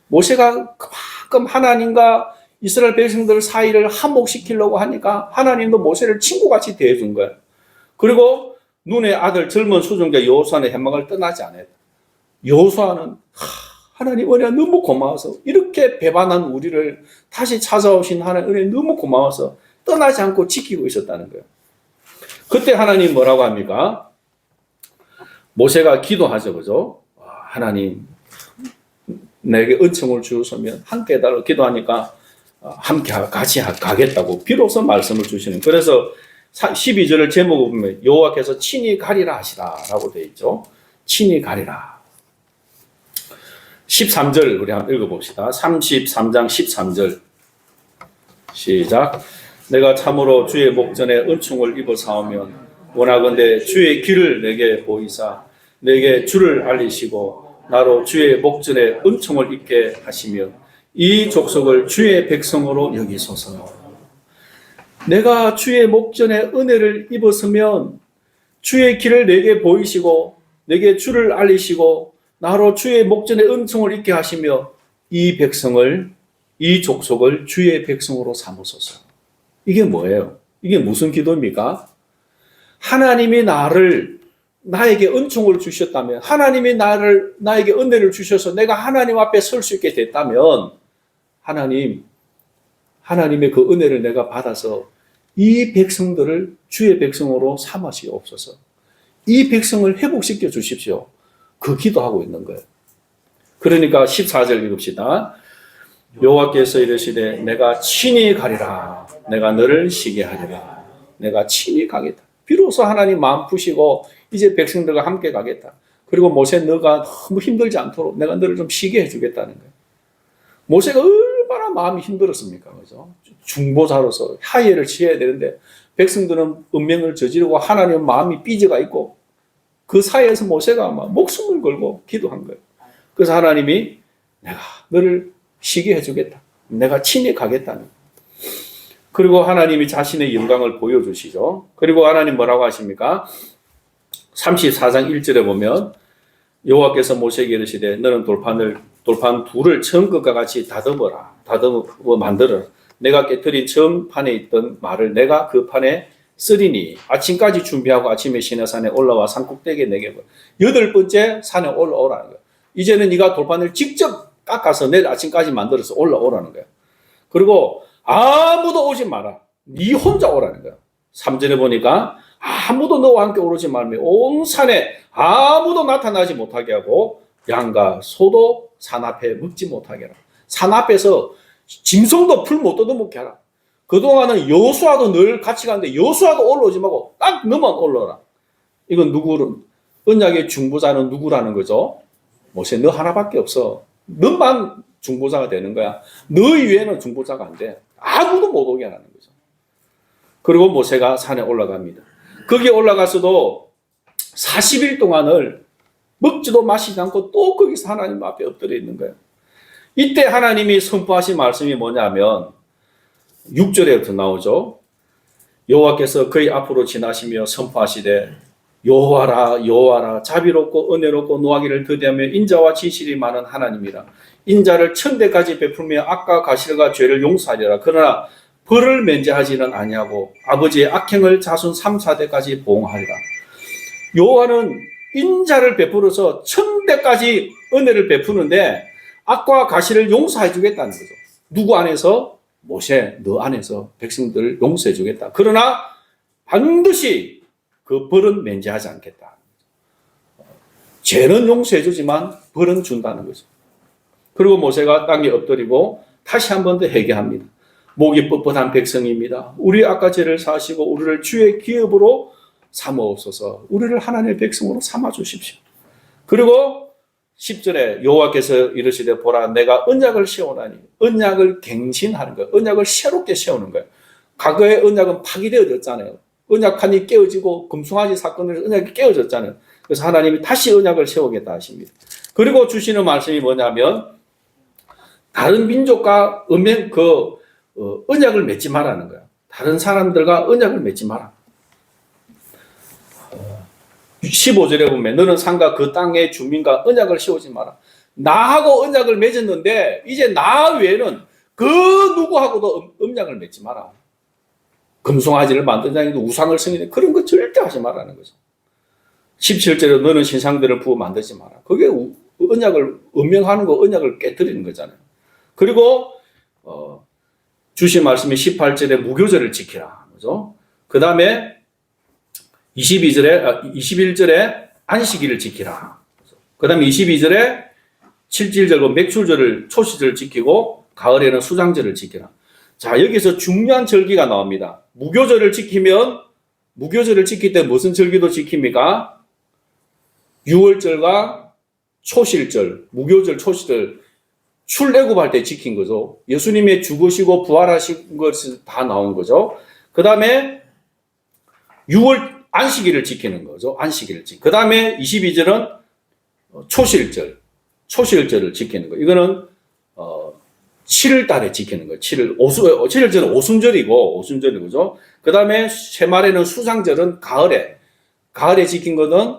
모세가 그만큼 하나님과 이스라엘 백성들 사이를 한목시키려고 하니까 하나님도 모세를 친구같이 대해준 거예요. 그리고 눈의 아들 젊은 수종자 여호수아는 해막을 떠나지 않았다. 여호수아는 하나님 은혜 너무 고마워서 이렇게 배반한 우리를 다시 찾아오신 하나님 은혜 너무 고마워서 떠나지 않고 지키고 있었다는 거예요. 그때 하나님 뭐라고 합니까? 모세가 기도하죠, 그죠? 하나님 내게 은총을 주셨으면 함께 해달라고 기도하니까 함께 같이 가겠다고 비로소 말씀을 주시는. 그래서 12절을 제목을 보면 여호와께서 친히 가리라 하시라 라고 되어 있죠. 친히 가리라. 13절 우리 한번 읽어봅시다. 33장 13절 시작. 내가 참으로 주의 목전에 은총을 입어 사오면 원하건대 주의 길을 내게 보이사 내게 주를 알리시고 나로 주의 목전에 은총을 입게 하시며 이 족속을 주의 백성으로 여기소서. 내가 주의 목전에 은혜를 입었으면 주의 길을 내게 보이시고 내게 주를 알리시고 나로 주의 목전에 은총을 입게 하시며 이 백성을 이 족속을 주의 백성으로 삼으소서. 이게 뭐예요? 이게 무슨 기도입니까? 하나님이 나에게 은총을 주셨다면 하나님이 나에게 은혜를 주셔서 내가 하나님 앞에 설 수 있게 됐다면 하나님의 그 은혜를 내가 받아서 이 백성들을 주의 백성으로 삼으시옵소서. 이 백성을 회복시켜 주십시오. 그 기도하고 있는 거예요. 그러니까 14절 읽읍시다. 여호와께서 이르시되 내가 친히 가리라. 내가 너를 쉬게 하리라. 내가 친히 가겠다. 비로소 하나님 마음 푸시고 이제 백성들과 함께 가겠다. 그리고 모세 너가 너무 힘들지 않도록 내가 너를 좀 쉬게 해주겠다는 거예요. 모세가 얼마나 마음이 힘들었습니까? 그죠? 중보자로서 하예를 취해야 되는데 백성들은 은명을 저지르고 하나님은 마음이 삐져가 있고 그 사이에서 모세가 막 목숨을 걸고 기도한 거예요. 그래서 하나님이 내가 너를 쉬게 해주겠다. 내가 친히 가겠다는. 그리고 하나님이 자신의 영광을 보여주시죠. 그리고 하나님 뭐라고 하십니까? 34장 1절에 보면 여호와께서 모세에게 이르시되 너는 돌판 둘을 처음 것과 같이 다듬어 만들어라. 내가 깨뜨린 처음 판에 있던 말을 내가 그 판에 쓰리니 아침까지 준비하고 아침에 시내산에 올라와 산꼭대기에 내게 여덟 번째 산에 올라오라는 거예요. 이제는 네가 돌판을 직접 깎아서 내일 아침까지 만들어서 올라오라는 거예요. 그리고 아무도 오지 마라. 네 혼자 오라는 거예요. 3절에 보니까 아무도 너와 함께 오르지 말며 온 산에 아무도 나타나지 못하게 하고 양과 소도 산 앞에 먹지 못하게 하라. 산 앞에서 짐승도 풀 못 뜯어먹게 하라. 그동안은 여호수아도 늘 같이 가는데 여호수아도 올라오지 말고 딱 너만 올라오라. 이건 누구는 언약의 중보자는 누구라는 거죠? 모세 너 하나밖에 없어. 너만 중보자가 되는 거야. 너 이외에는 중보자가 안 돼. 아무도 못 오게 하는 거죠. 그리고 모세가 산에 올라갑니다. 거기에 올라가서도 40일 동안을 먹지도 마시지 않고 또 거기서 하나님 앞에 엎드려 있는 거예요. 이때 하나님이 선포하신 말씀이 뭐냐면 6절에부터 나오죠. 여호와께서 그의 앞으로 지나시며 선포하시되 여호와라 여호와라 자비롭고 은혜롭고 노하기를 더디하며 인자와 진실이 많은 하나님이라. 인자를 천대까지 베풀며 악과 가실과 죄를 용서하리라. 그러나 벌을 면제하지는 아니하고 아버지의 악행을 자손 3, 4대까지 보응하리라. 여호와는 인자를 베풀어서 천대까지 은혜를 베푸는데 악과 가실을 용서해 주겠다는 거죠. 누구 안에서? 모세 너 안에서 백성들을 용서해 주겠다. 그러나 반드시 그 벌은 면제하지 않겠다. 죄는 용서해 주지만 벌은 준다는 거죠. 그리고 모세가 땅에 엎드리고 다시 한 번 더 회개합니다. 목이 뻣뻣한 백성입니다. 우리 아까 죄를 사하시고 우리를 주의 기업으로 삼아옵소서. 우리를 하나님의 백성으로 삼아 주십시오. 그리고 10절에 여호와께서 이르시되 보라 내가 언약을 세우나니 언약을 갱신하는 거예요. 언약을 새롭게 세우는 거예요. 과거의 언약은 파기되어졌잖아요. 언약판이 깨어지고 금송아지 사건에서 언약이 깨어졌잖아요. 그래서 하나님이 다시 언약을 세우겠다 하십니다. 그리고 주시는 말씀이 뭐냐면 다른 민족과 언약을 맺지 말라는 거예요. 다른 사람들과 언약을 맺지 마라. 15절에 보면 너는 산과 그 땅의 주민과 언약을 세우지 마라. 나하고 언약을 맺었는데 이제 나 외에는 그 누구하고도 언약을 맺지 마라. 금송아지를 만든다는 게 우상을 승인해 그런 거 절대 하지 말라는 거죠. 17절에 너는 신상들을 부어 만들지 마라. 그게 언약을 음명하는 거 언약을 깨뜨리는 거잖아요. 그리고 주신 말씀이 18절에 무교절을 지키라. 그죠? 그 다음에 21절에 안식일을 지키라. 그 다음에 22절에 칠칠절과 맥출절을 초시절을 지키고 가을에는 수장절을 지키라. 자, 여기서 중요한 절기가 나옵니다. 무교절을 지킬 때 무슨 절기도 지킵니까? 6월절과 초실절, 무교절, 초실절, 출애굽할 때 지킨 거죠. 예수님의 죽으시고 부활하신 것이 다 나온 거죠. 그 다음에 6월 안식일을 지키는 거죠. 안식일을 지키고. 그 다음에 22절은 초실절을 지키는 거예요. 이거는 7월 달에 지키는 거예요. 7월절은 오순절이고, 그 다음에 새말에는 수상절은 가을에 지킨 거는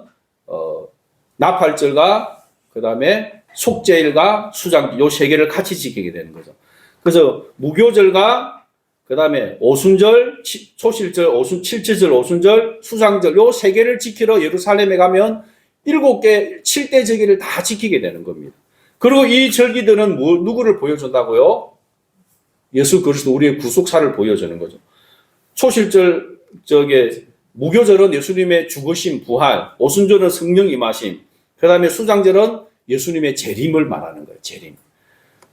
나팔절과 그 다음에 속죄일과 수장 요 세 개를 같이 지키게 되는 거죠. 그래서 무교절과 그 다음에 오순절, 초실절, 칠칠절, 오순절, 수상절 요 세 개를 지키러 예루살렘에 가면 7개 7대 절기를 다 지키게 되는 겁니다. 그리고 이 절기들은 누구를 보여준다고요? 예수 그리스도 우리의 구속사를 보여주는 거죠. 초실절 무교절은 예수님의 죽으심 부활, 오순절은 성령 임하심, 그 다음에 수장절은 예수님의 재림을 말하는 거예요. 재림.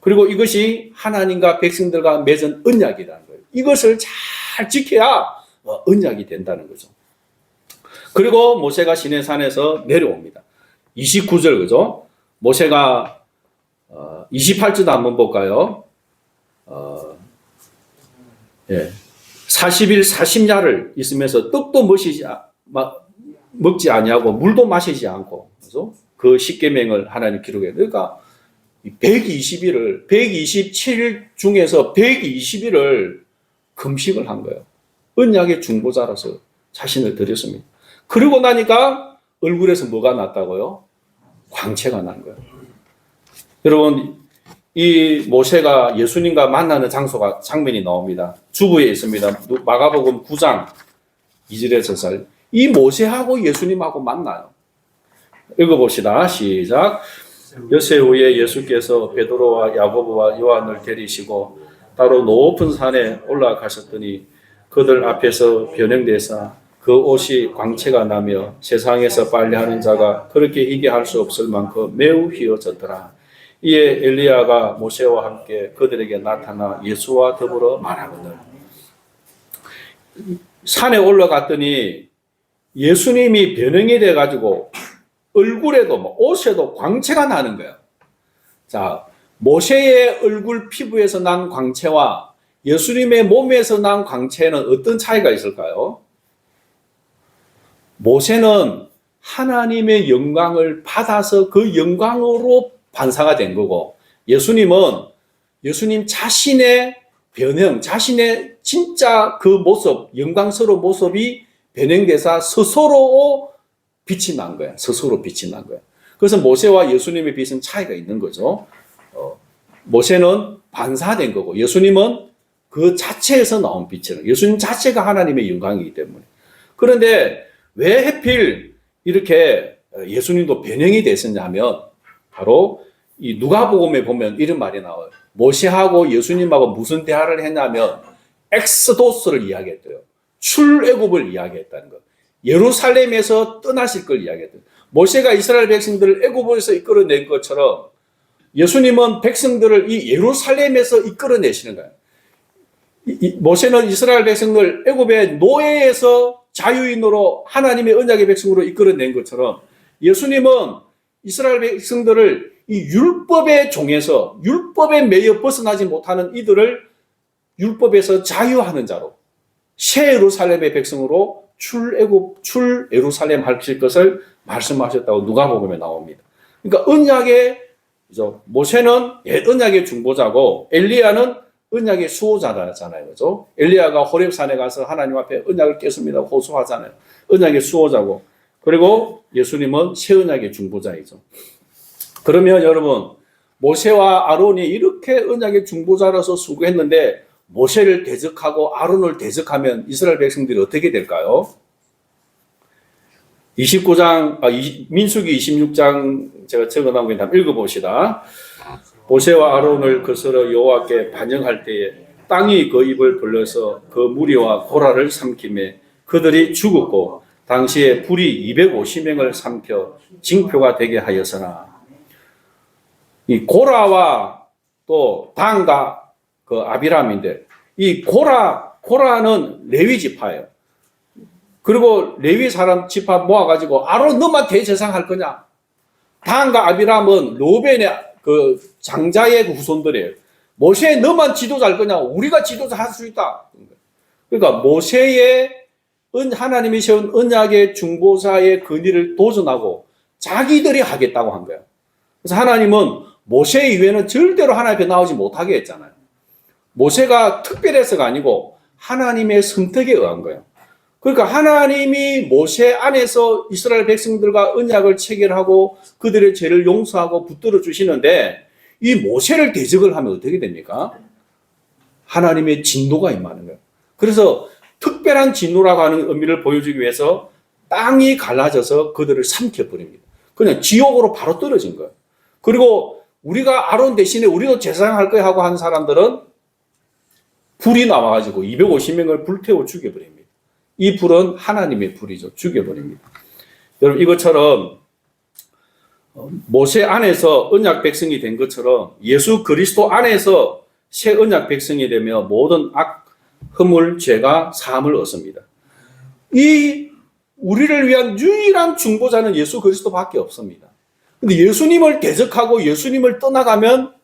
그리고 이것이 하나님과 백성들과 맺은 언약이라는 거예요. 이것을 잘 지켜야 언약이 된다는 거죠. 그리고 모세가 시내산에서 내려옵니다. 29절 그죠? 모세가 28절도 한번 볼까요? 40일 40야를 있으면서 떡도 먹지 아니하고 물도 마시지 않고 그죠? 그 십계명을 하나님 기록해요. 그러니까 127일 중에서 120일을 금식을 한 거예요. 언약의 중보자로서 자신을 드렸습니다. 그러고 나니까 얼굴에서 뭐가 났다고요? 광채가 난 거예요. 여러분, 이 모세가 예수님과 만나는 장면이 나옵니다. 주부에 있습니다. 마가복음 9장 2절에서 4절. 이 모세하고 예수님하고 만나요. 읽어봅시다. 시작. 엿새 후에 예수께서 베드로와 야고보와 요한을 데리시고 따로 높은 산에 올라가셨더니 그들 앞에서 변형되사 그 옷이 광채가 나며 세상에서 빨래하는 자가 그렇게 희게 할 수 없을 만큼 매우 휘어졌더라. 이에 엘리야가 모세와 함께 그들에게 나타나 예수와 더불어 말하거늘. 산에 올라갔더니 예수님이 변형이 돼가지고 얼굴에도 옷에도 광채가 나는 거예요. 자, 모세의 얼굴 피부에서 난 광채와 예수님의 몸에서 난 광채는 어떤 차이가 있을까요? 모세는 하나님의 영광을 받아서 그 영광으로 반사가 된 거고, 예수님 자신의 변형, 자신의 진짜 그 모습, 영광스러운 모습이 변형돼서 스스로 빛이 난 거야. 스스로 빛이 난 거야. 그래서 모세와 예수님의 빛은 차이가 있는 거죠. 모세는 반사된 거고, 예수님은 그 자체에서 나온 빛이에요. 예수님 자체가 하나님의 영광이기 때문에. 그런데 왜 하필 이렇게 예수님도 변형이 됐었냐면, 바로 이 누가복음에 보면 이런 말이 나와요. 모세하고 예수님하고 무슨 대화를 했냐면 엑스도스를 이야기했대요. 출애굽을 이야기했다는 것. 예루살렘에서 떠나실 걸 이야기했대요. 모세가 이스라엘 백성들을 애굽에서 이끌어낸 것처럼 예수님은 백성들을 이 예루살렘에서 이끌어내시는 거예요. 모세는 이스라엘 백성들 애굽의 노예에서 자유인으로 하나님의 언약의 백성으로 이끌어낸 것처럼 예수님은 이스라엘 백성들을 이 율법의 종에서 율법에 매여 벗어나지 못하는 이들을 율법에서 자유하는 자로 새 예루살렘의 백성으로 출 예루살렘 하실 것을 말씀하셨다고 누가복음에 나옵니다. 그러니까 언약의 모세는 언약의 중보자고 엘리야는 언약의 수호자잖아요. 그죠? 엘리야가 호렙산에 가서 하나님 앞에 언약을 깼습니다. 호소하잖아요. 언약의 수호자고. 그리고 예수님은 새 언약의 중보자이죠. 그러면 여러분, 모세와 아론이 이렇게 언약의 중보자로서 수고했는데 모세를 대적하고 아론을 대적하면 이스라엘 백성들이 어떻게 될까요? 민수기 26장 제가 적어놓은 거 한번 읽어봅시다. 모세와 아론을 거스러 여호와께 반영할 때에 땅이 그 입을 벌려서 그 무리와 고라를 삼키매 그들이 죽었고 당시에 불이 250명을 삼켜 징표가 되게 하였으나 이 고라와 또 단과 그 아비람인데 이 고라는 레위 지파예요. 그리고 레위 사람 지파 모아가지고 아론 너만 대제사장 할 거냐? 단과 아비람은 로벤의 그 장자의 그 후손들이에요. 모세 너만 지도자 할 거냐? 우리가 지도자 할 수 있다. 그러니까 모세의 하나님이 세운 언약의 중보자의 권위를 도전하고 자기들이 하겠다고 한 거예요. 그래서 하나님은 모세 이외에는 절대로 하나님 앞에 나오지 못하게 했잖아요. 모세가 특별해서가 아니고 하나님의 선택에 의한 거예요. 그러니까 하나님이 모세 안에서 이스라엘 백성들과 언약을 체결하고 그들의 죄를 용서하고 붙들어 주시는데 이 모세를 대적을 하면 어떻게 됩니까? 하나님의 진노가 임하는 거예요. 그래서 특별한 진노라고 하는 의미를 보여주기 위해서 땅이 갈라져서 그들을 삼켜버립니다. 그냥 지옥으로 바로 떨어진 거예요. 그리고 우리가 아론 대신에 우리도 제사장 할 거야 하고 한 사람들은 불이 나와가지고 250명을 불태워 죽여버립니다. 이 불은 하나님의 불이죠. 죽여버립니다. 여러분 이것처럼 모세 안에서 언약 백성이 된 것처럼 예수 그리스도 안에서 새 언약 백성이 되며 모든 악, 허물, 죄가 사함을 얻습니다. 이 우리를 위한 유일한 중보자는 예수 그리스도밖에 없습니다. 근데 예수님을 대적하고 예수님을 떠나가면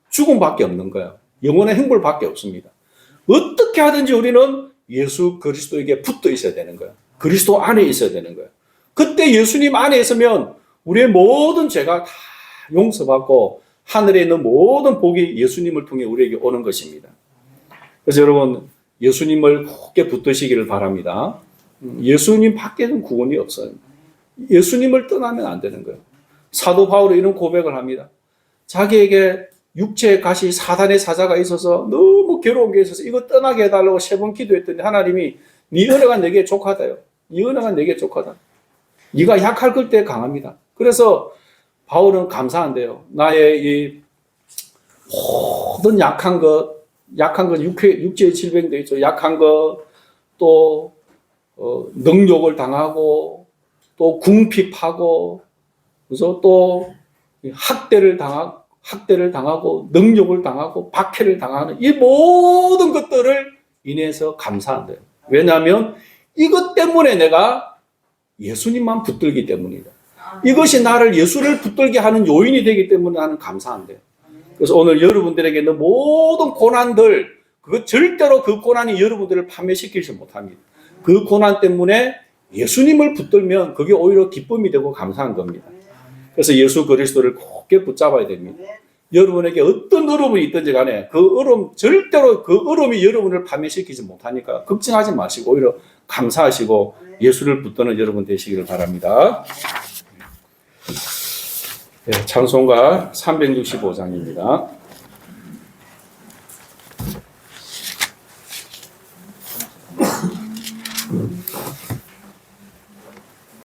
죽음밖에 없는 거예요. 영원의 행불밖에 없습니다. 어떻게 하든지 우리는 예수 그리스도에게 붙어 있어야 되는 거예요. 그리스도 안에 있어야 되는 거예요. 그때 예수님 안에 있으면 우리의 모든 죄가 다 용서받고 하늘에 있는 모든 복이 예수님을 통해 우리에게 오는 것입니다. 그래서 여러분 예수님을 굳게 붙드시기를 바랍니다. 예수님 밖에는 구원이 없어요. 예수님을 떠나면 안 되는 거예요. 사도 바울은 이런 고백을 합니다. 자기에게 육체의 가시 사단의 사자가 있어서 너무 괴로운 게 있어서 이거 떠나게 해달라고 3번 기도했더니 하나님이 네 은혜가 내게 족하다요. 네 은혜가 내게 족하다. 네가 약할 때 강합니다. 그래서 바울은 감사한데요. 나의 이 모든 약한 것 육체의 질병도 있죠. 약한 것, 또 능욕을 당하고, 또 궁핍하고, 그래서 또 학대를 당하고, 능욕을 당하고, 박해를 당하는 이 모든 것들을 인해서 감사한대요. 왜냐하면 이것 때문에 내가 예수님만 붙들기 때문이다. 이것이 나를 예수를 붙들게 하는 요인이 되기 때문에 나는 감사한대요. 그래서 오늘 여러분들에게 있는 모든 고난들, 절대로 그 고난이 여러분들을 파멸시키지 못합니다. 그 고난 때문에 예수님을 붙들면 그게 오히려 기쁨이 되고 감사한 겁니다. 그래서 예수 그리스도를 굳게 붙잡아야 됩니다. 여러분에게 어떤 어려움이 있든지 간에 절대로 그 어려움이 여러분을 파멸시키지 못하니까 걱정하지 마시고 오히려 감사하시고 예수를 붙드는 여러분 되시기를 바랍니다. 네, 찬송가 365장입니다.